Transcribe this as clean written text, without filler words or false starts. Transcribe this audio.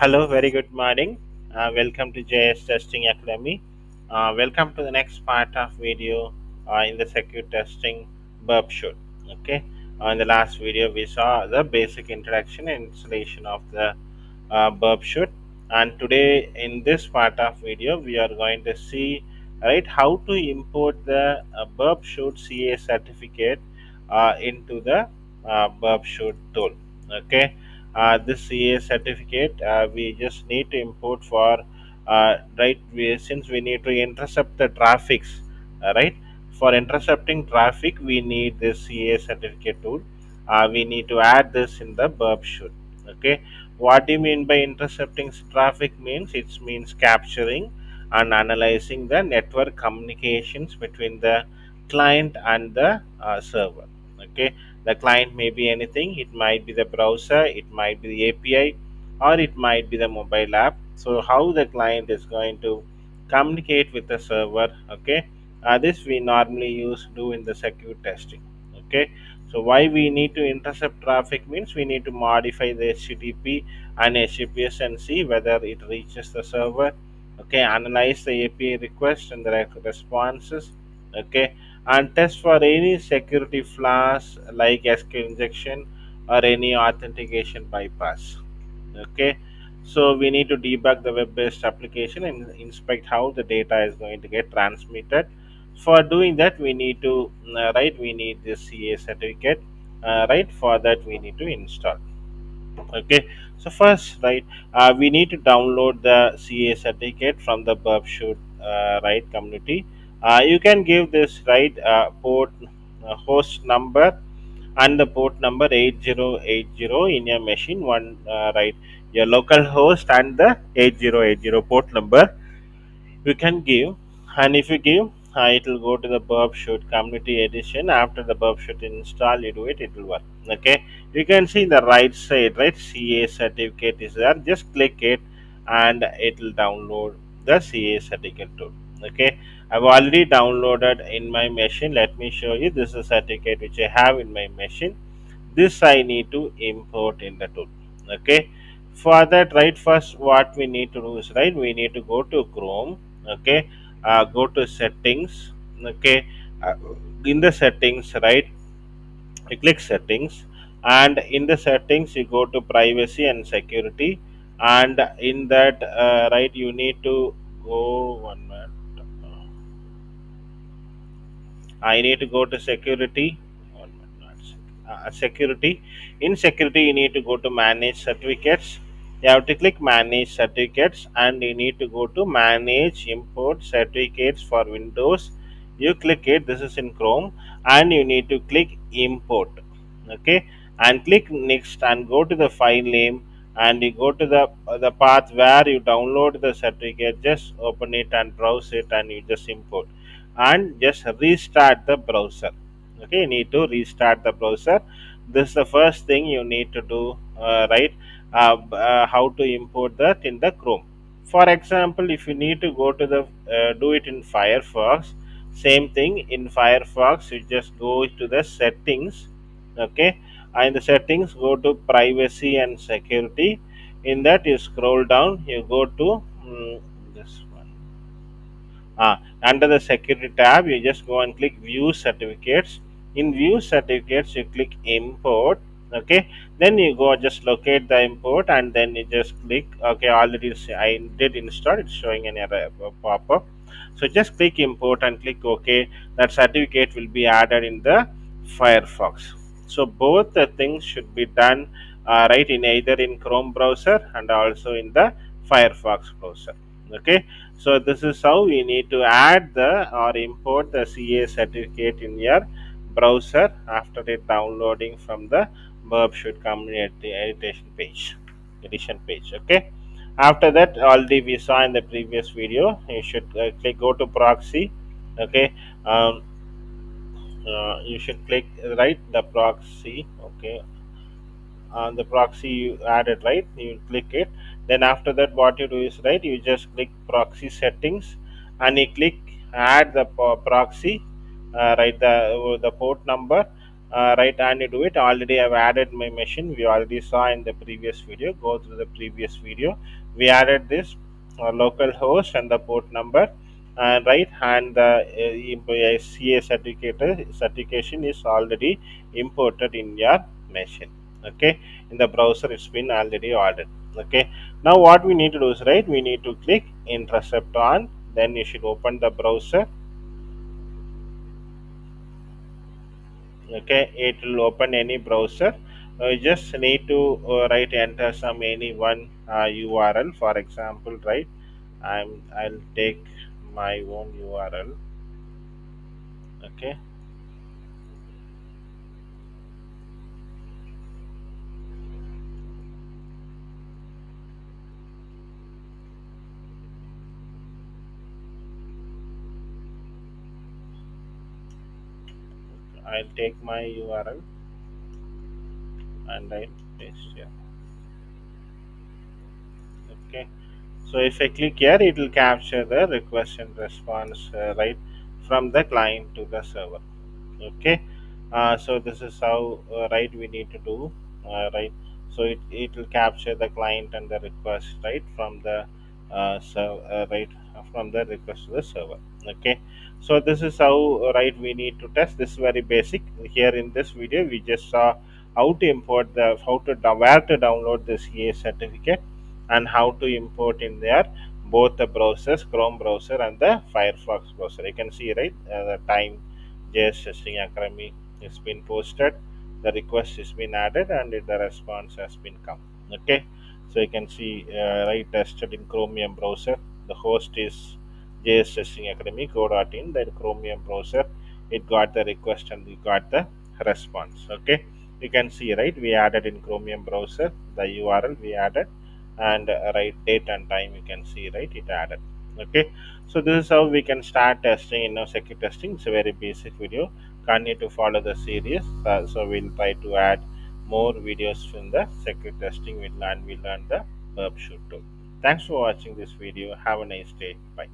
Hello, very good morning. Welcome to JS Testing Academy. Welcome to the next part of video in the secure testing burp shoot. Okay. In the last video, we saw the basic introduction and installation of the burp shoot, and today in this part of video, we are going to see right how to import the burp shoot CA certificate into the burp shoot tool. Okay, this CA certificate we just need to import for since we need to intercept the traffics, right. For intercepting traffic, we need this CA certificate tool. We need to add this in the burp shoot. Okay, what do you mean by intercepting traffic? Means it means capturing and analyzing the network communications between the client and the server. Okay, the client may be anything. It might be the browser, it might be the API, or it might be the mobile app. So how the client is going to communicate with the server? Okay, this we normally do in the secure testing. Okay, so why we need to intercept traffic means we need to modify the HTTP and HTTPS and see whether it reaches the server. Okay, analyze the API request and the responses. Okay, and test for any security flaws like SQL injection or any authentication bypass. Okay, so we need to debug the web-based application and inspect how the data is going to get transmitted. For doing that, we need to we need this CA certificate. Right, for that we need to install. Okay, so first, we need to download the CA certificate from the burp shoot community. You can give this port host number and the port number 8080 in your machine, one your local host and the 8080 port number you can give. And if you give, it will go to the burp shoot community edition. After the burp shoot install, you do it, it will work. Okay, you can see the right side, right, CA certificate is there. Just click it and it will download the CA certificate too. Okay, I've already downloaded in my machine. Let me show you. This is a certificate which I have in my machine. This I need to import in the tool. Okay, for that, right, first what we need to do is, right, we need to go to Chrome. Okay, go to settings. Okay, uh, in the settings, right, you click settings, and in the settings you go to privacy and security, and in that, you need to go one minute. I need to go to security. One minute, not security. In security, you need to go to manage certificates. You have to click manage certificates, and you need to go to manage import certificates for Windows. You click it. This is in Chrome, and you need to click import. Okay, and click next, and go to the file name, and you go to the path where you download the certificate. Just open it and browse it, and you just import and just restart the browser. Okay, you need to restart the browser. This is the first thing you need to do. How to import that in the Chrome. For example, if you need to go to the do it in Firefox, same thing. In Firefox, you just go to the settings. Okay, and the settings, go to privacy and security. In that, you scroll down, you go to this one. Under the security tab, you just go and click view certificates. In view certificates, you click import. Okay, then you go just locate the import, and then you just click. Okay, already I did install. It's showing an error pop up. So just click import and click OK. That certificate will be added in the Firefox. So both the things should be done in either in Chrome browser and also in the Firefox browser. Okay, so this is how we need to add the or import the CA certificate in your browser after it downloading from the Burp should community edition page. Okay, after that, already we saw in the previous video, you should click go to proxy. Okay, um, you should click right the proxy. Okay, on the proxy you added, right, you click it. Then after that, what you do is, right, you just click proxy settings, and you click add the proxy, the port number. right, and you do it. Already I've added my machine. We already saw in the previous video. Go through the previous video. We added this local host and the port number, right, and the CA certification is already imported in your machine. Okay, in the browser it's been already ordered. Okay, now what we need to do is, right, we need to click intercept on, then you should open the browser. Okay, it will open any browser. You just need to write, enter some any one URL. For example, right, I'll take my own URL. Okay, I'll take my URL and I paste here. Okay, so if I click here, it will capture the request and response, right, from the client to the server. Okay, so this is how, right, we need to do, right. So it will capture the client and the request, right, from the right, from the request to the server. Okay, so this is how, right, we need to test. This is very basic. Here in this video we just saw how to import the, where to download this EA certificate, and how to import in there both the browsers, Chrome browser and the Firefox browser. You can see, right, the time JS Testing Academy has been posted, the request has been added, and the response has been come. Okay, so you can see, right, tested in Chromium browser. The host is JS Testing Academy go.in. Then Chromium browser, it got the request and we got the response. Okay, you can see, right, we added in Chromium browser the URL we added, and right, date and time you can see, right, it added. Okay, so this is how we can start testing, security testing. It's a very basic video. Continue to follow the series. So we'll try to add more videos in the security testing. We learn the Burp Shoot too. Thanks for watching this video. Have a nice day. Bye.